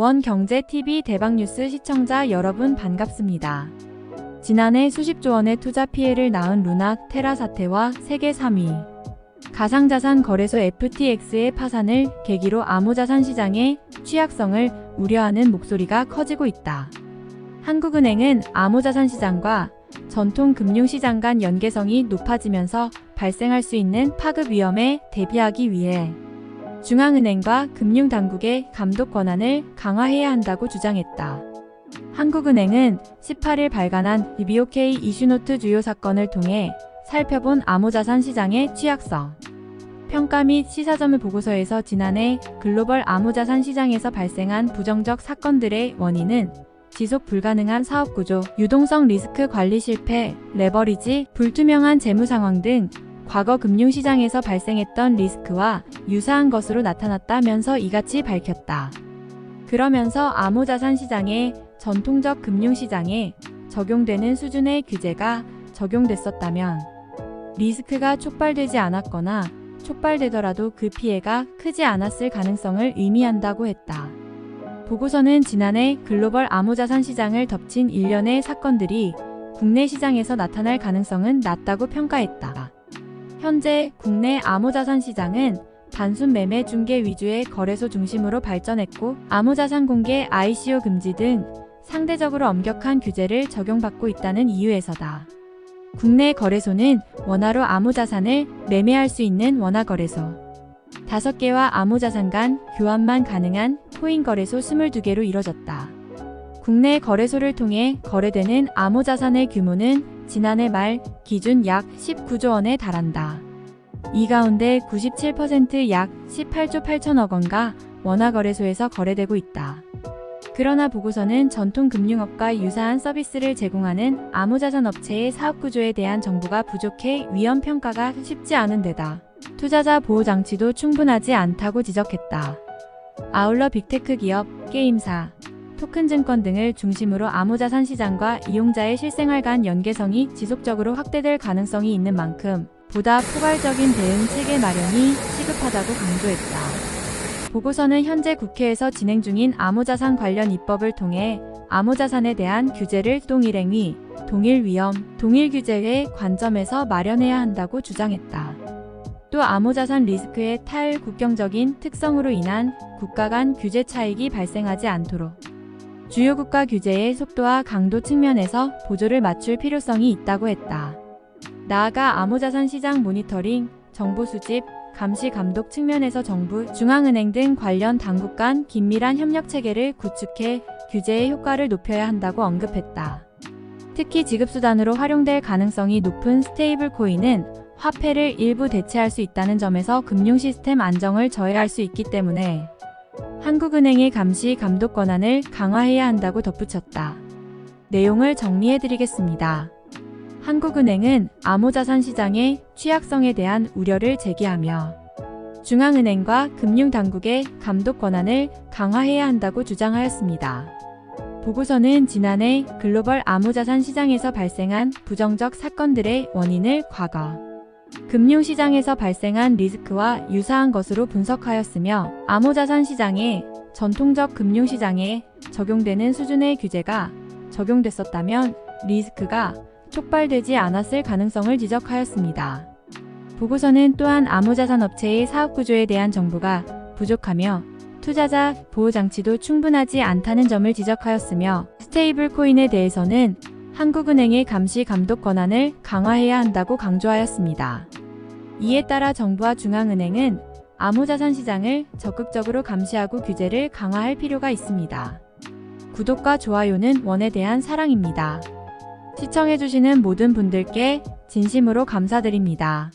원경제TV 대박뉴스 시청자 여러분 반갑습니다. 지난해 수십조 원의 투자 피해를 낳은 루나 테라 사태와 세계 3위 가상자산 거래소 FTX의 파산을 계기로 암호자산 시장의 취약성을 우려하는 목소리가 커지고 있다. 한국은행은 암호자산 시장과 전통 금융시장 간 연계성이 높아지면서 발생할 수 있는 파급 위험에 대비하기 위해 중앙은행과 금융당국의 감독 권한을 강화해야 한다고 주장했다. 한국은행은 18일 발간한 BOK 이슈노트 주요 사건을 통해 살펴본 암호자산 시장의 취약성, 평가 및 시사점을 보고서에서 지난해 글로벌 암호자산 시장에서 발생한 부정적 사건들의 원인은 지속 불가능한 사업구조, 유동성 리스크 관리 실패, 레버리지, 불투명한 재무 상황 등 과거 금융시장에서 발생했던 리스크와 유사한 것으로 나타났다면서 이같이 밝혔다. 그러면서 암호자산 시장의 전통적 금융시장에 적용되는 수준의 규제가 적용됐었다면 리스크가 촉발되지 않았거나 촉발되더라도 그 피해가 크지 않았을 가능성을 의미한다고 했다. 보고서는 지난해 글로벌 암호자산 시장을 덮친 일련의 사건들이 국내 시장에서 나타날 가능성은 낮다고 평가했다. 현재 국내 암호자산 시장은 단순 매매 중개 위주의 거래소 중심으로 발전했고 암호자산 공개 ICO 금지 등 상대적으로 엄격한 규제를 적용받고 있다는 이유에서다. 국내 거래소는 원화로 암호자산을 매매할 수 있는 원화거래소 5개와 암호자산 간 교환만 가능한 코인 거래소 22개로 이뤄졌다. 국내 거래소를 통해 거래되는 암호자산의 규모는 지난해 말 기준 약 19조 원에 달한다. 이 가운데 97% 약 18조 8천억 원가 원화거래소에서 거래되고 있다. 그러나 보고서는 전통 금융업과 유사한 서비스를 제공하는 암호자산 업체의 사업구조에 대한 정보가 부족해 위험 평가가 쉽지 않은 데다 투자자 보호 장치도 충분하지 않다고 지적했다. 아울러 빅테크 기업, 게임사, 토큰증권 등을 중심으로 암호자산 시장과 이용자의 실생활 간 연계성이 지속적으로 확대될 가능성이 있는 만큼 보다 포괄적인 대응 체계 마련이 시급하다고 강조했다. 보고서는 현재 국회에서 진행 중인 암호자산 관련 입법을 통해 암호자산에 대한 규제를 동일행위, 동일위험, 동일규제의 관점에서 마련해야 한다고 주장했다. 또 암호자산 리스크의 탈국경적인 특성으로 인한 국가 간 규제 차익이 발생하지 않도록 주요 국가 규제의 속도와 강도 측면에서 보조를 맞출 필요성이 있다고 했다. 나아가 암호자산 시장 모니터링, 정보 수집, 감시 감독 측면에서 정부, 중앙은행 등 관련 당국 간 긴밀한 협력 체계를 구축해 규제의 효과를 높여야 한다고 언급했다. 특히 지급수단으로 활용될 가능성이 높은 스테이블 코인은 화폐를 일부 대체할 수 있다는 점에서 금융 시스템 안정을 저해할 수 있기 때문에 한국은행의 감시 감독 권한을 강화해야 한다고 덧붙였다. 내용을 정리해드리겠습니다. 한국은행은 암호자산 시장의 취약성에 대한 우려를 제기하며 중앙은행과 금융당국의 감독 권한을 강화해야 한다고 주장하였습니다. 보고서는 지난해 글로벌 암호자산 시장에서 발생한 부정적 사건들의 원인을 과거 금융시장에서 발생한 리스크와 유사한 것으로 분석하였으며 암호자산 시장의 전통적 금융시장에 적용되는 수준의 규제가 적용됐었다면 리스크가 촉발되지 않았을 가능성을 지적하였습니다. 보고서는 또한 암호자산 업체의 사업구조에 대한 정보가 부족하며 투자자 보호장치도 충분하지 않다는 점을 지적하였으며 스테이블 코인에 대해서는 한국은행의 감시 감독 권한을 강화해야 한다고 강조하였습니다. 이에 따라 정부와 중앙은행은 암호자산 시장을 적극적으로 감시하고 규제를 강화할 필요가 있습니다. 구독과 좋아요는 원에 대한 사랑입니다. 시청해주시는 모든 분들께 진심으로 감사드립니다.